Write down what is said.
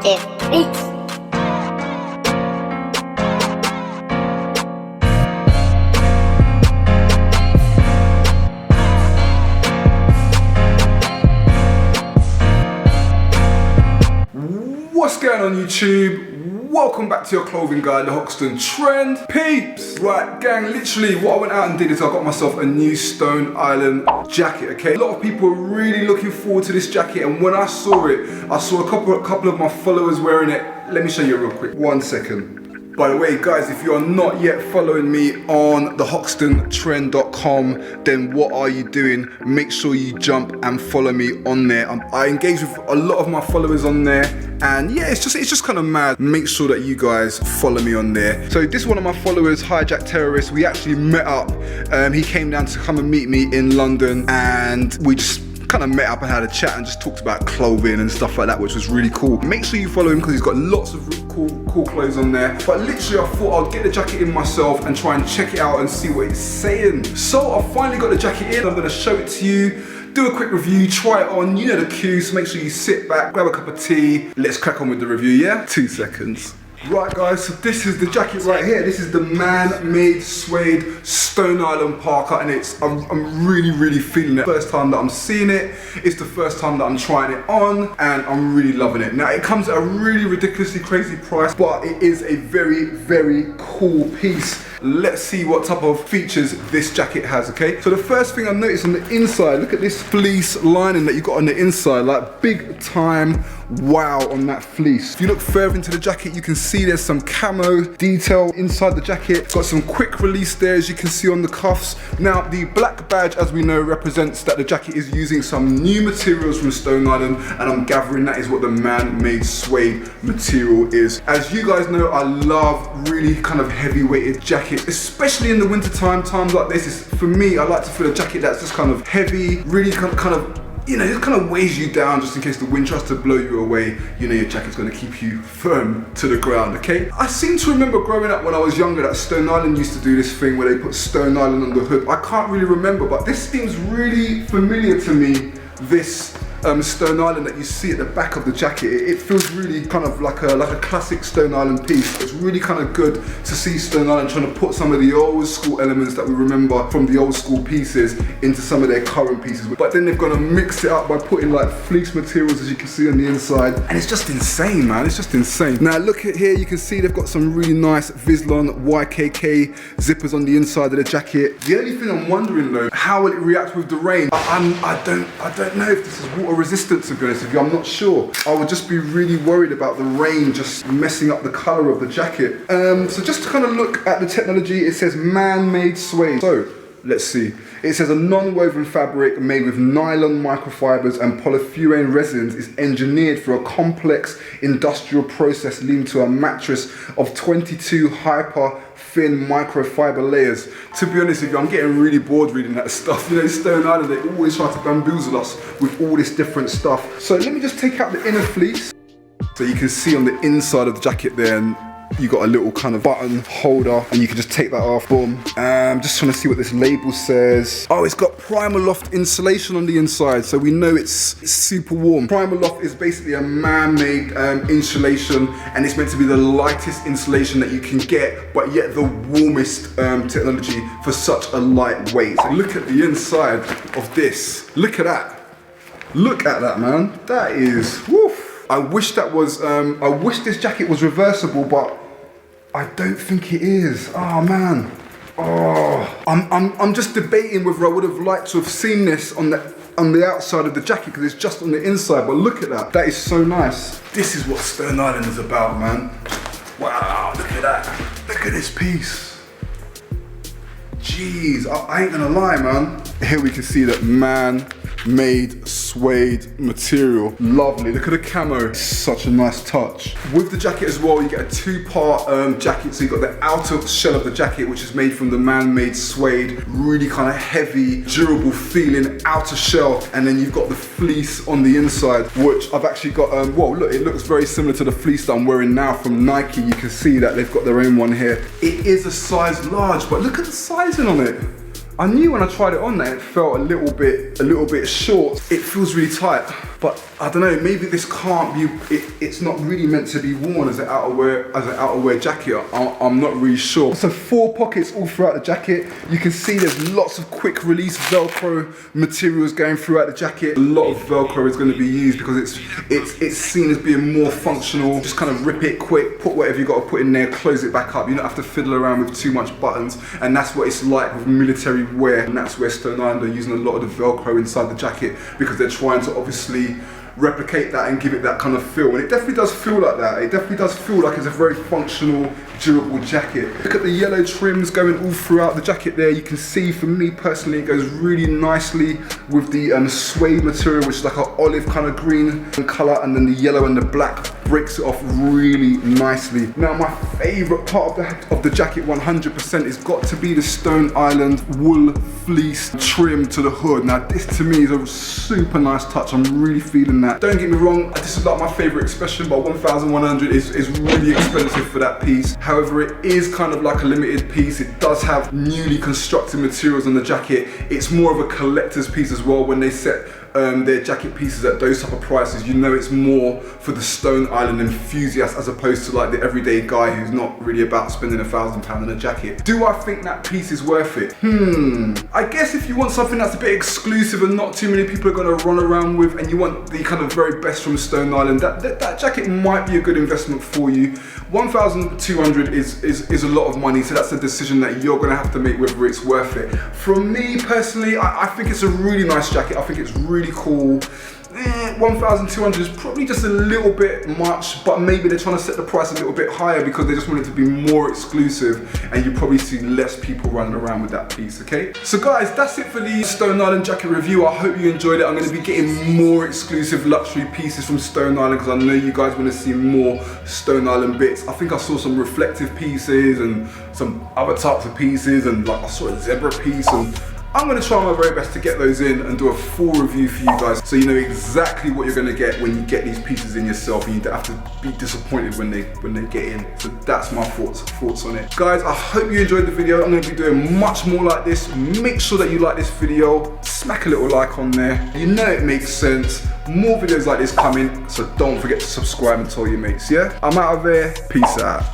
exclusive beats. What's going on YouTube? Welcome back to your clothing guide, TheHoxtonTrend. Peeps! Right, gang, literally what I went out and did is I got myself a new Stone Island jacket, okay? A lot of people are really looking forward to this jacket, and when I saw it, I saw a couple of my followers wearing it. Let me show you real quick, 1 second. By the way, guys, if you are not yet following me on TheHoxtonTrend.com, then what are you doing? Make sure you jump and follow me on there. I engage with a lot of my followers on there, and yeah, it's just kind of mad. Make sure that you guys follow me on there. So this is one of my followers, Hijack Terrorist. We actually met up. He came down to come and meet me in London, and we just kind of met up and had a chat and just talked about clothing and stuff like that, which was really cool. Make sure you follow him because he's got lots of cool clothes on there. But literally I thought I'd get the jacket in myself and try and check it out and see what it's saying. So I finally got the jacket in. I'm going to show it to you, do a quick review, try it on. You know the cue, so make sure you sit back, grab a cup of tea. Let's crack on with the review, yeah? 2 seconds. Right guys, so this is the jacket right here. This is the man-made suede Stone Island Parker, and I'm really feeling it. First time that I'm seeing it, it's the first time that I'm trying it on, and I'm really loving it. Now it comes at a really ridiculously crazy price, but it is a very cool piece. Let's see what type of features this jacket has, okay? So the first thing I noticed on the inside, look at this fleece lining that you got on the inside, like big time wow on that fleece. If you look further into the jacket, you can see there's some camo detail inside the jacket. Got some quick release there, as you can see on the cuffs. Now the black badge, as we know, represents that the jacket is using some new materials from Stone Island, and I'm gathering that is what the man-made suede material is. As you guys know, I love really kind of heavy-weighted jackets, especially in the winter time. Times like this is, for me, I like to feel a jacket that's just kind of heavy, really kind of you know, it kind of weighs you down just in case the wind tries to blow you away. You know your jacket's going to keep you firm to the ground, okay? I seem to remember growing up when I was younger that Stone Island used to do this thing where they put Stone Island on the hood. I can't really remember, but this seems really familiar to me, this Stone Island that you see at the back of the jacket. It feels really kind of like a classic Stone Island piece. It's really kind of good to see Stone Island trying to put some of the old school elements that we remember from the old school pieces into some of their current pieces. But then they've gonna mix it up by putting like fleece materials, as you can see on the inside. And it's just insane, man. It's just insane. Now look at here, you can see they've got some really nice Vislon YKK zippers on the inside of the jacket. The only thing I'm wondering though, how will it react with the rain? I don't know if this is water resistant, to be honest with you. I'm not sure. I would just be really worried about the rain just messing up the color of the jacket. So just to kind of look at the technology, it says man-made suede. So let's see. It says a non-woven fabric made with nylon microfibers and polyfurane resins is engineered for a complex industrial process leading to a mattress of 22 hyper thin microfiber layers. To be honest with you, I'm getting really bored reading that stuff. You know, Stone Island, they always try to bamboozle us with all this different stuff. So let me just take out the inner fleece. So you can see on the inside of the jacket there, and you got a little kind of button holder, and you can just take that off, boom. Just trying to see what this label says. Oh, it's got Primaloft Insulation on the inside, so we know it's super warm. Primaloft is basically a man-made insulation, and it's meant to be the lightest insulation that you can get, but yet the warmest technology for such a light weight. So look at the inside of this. Look at that. Look at that, man. That is, woof. I wish that was, I wish this jacket was reversible, but I don't think it is. Oh man. Oh, I'm just debating whether I would have liked to have seen this on the outside of the jacket because it's just on the inside. But look at that. That is so nice. This is what Stone Island is about, man. Wow, look at that. Look at this piece. Jeez, I ain't gonna lie, man. Here we can see that man-made suede material. Lovely, look at the camo. Such a nice touch. With the jacket as well, you get a two-part jacket. So you've got the outer shell of the jacket, which is made from the man-made suede, really kind of heavy, durable feeling outer shell. And then you've got the fleece on the inside, which I've actually got, well, look, it looks very similar to the fleece that I'm wearing now from Nike. You can see that they've got their own one here. It is a size large, but look at the sizing on it. I knew when I tried it on that it felt a little bit short. It feels really tight. but I don't know, maybe this can't be, it's not really meant to be worn as an outerwear jacket. I'm not really sure. So 4 pockets all throughout the jacket. You can see there's lots of quick release Velcro materials going throughout the jacket. A lot of Velcro is going to be used because it's seen as being more functional. Just kind of rip it quick, put whatever you got to put in there, close it back up. You don't have to fiddle around with too much buttons, and that's what it's like with military wear, and that's where Stone Island are using a lot of the Velcro inside the jacket because they're trying to obviously replicate that and give it that kind of feel, and it definitely does feel like that. It definitely does feel like it's a very functional, durable jacket. Look at the yellow trims going all throughout the jacket there. You can see, for me personally, it goes really nicely with the suede material, which is like an olive kind of green color, and then the yellow and the black breaks it off really nicely. Now, my favorite part of the jacket 100% has got to be the Stone Island wool fleece trim to the hood. Now, this to me is a super nice touch. I'm really feeling that. Don't get me wrong, this is like my favorite expression, but 1,100 is really expensive for that piece. However, it is kind of like a limited piece. It does have newly constructed materials on the jacket. It's more of a collector's piece as well. When they set their jacket pieces at those type of prices, you know it's more for the Stone Island enthusiast as opposed to like the everyday guy who's not really about spending £1,000 on a jacket. Do I think that piece is worth it? I guess if you want something that's a bit exclusive and not too many people are going to run around with, and you want the kind of very best from Stone Island, that jacket might be a good investment for you. 1,200 is a lot of money, so that's a decision that you're going to have to make whether it's worth it. From me personally, I think it's a really nice jacket. I think it's really cool. 1,200 is probably just a little bit much, but maybe they're trying to set the price a little bit higher because they just want it to be more exclusive, and you probably see less people running around with that piece, okay? So guys, that's it for the Stone Island jacket review. I hope you enjoyed it. I'm going to be getting more exclusive luxury pieces from Stone Island because I know you guys want to see more Stone Island bits. I think I saw some reflective pieces and some other types of pieces, and like I saw a zebra piece, and I'm going to try my very best to get those in and do a full review for you guys so you know exactly what you're going to get when you get these pieces in yourself, and you don't have to be disappointed when they get in. So that's my thoughts on it. Guys, I hope you enjoyed the video. I'm going to be doing much more like this. Make sure that you like this video. Smack a little like on there. You know it makes sense. More videos like this coming, so don't forget to subscribe and tell your mates, yeah? I'm out of there. Peace out.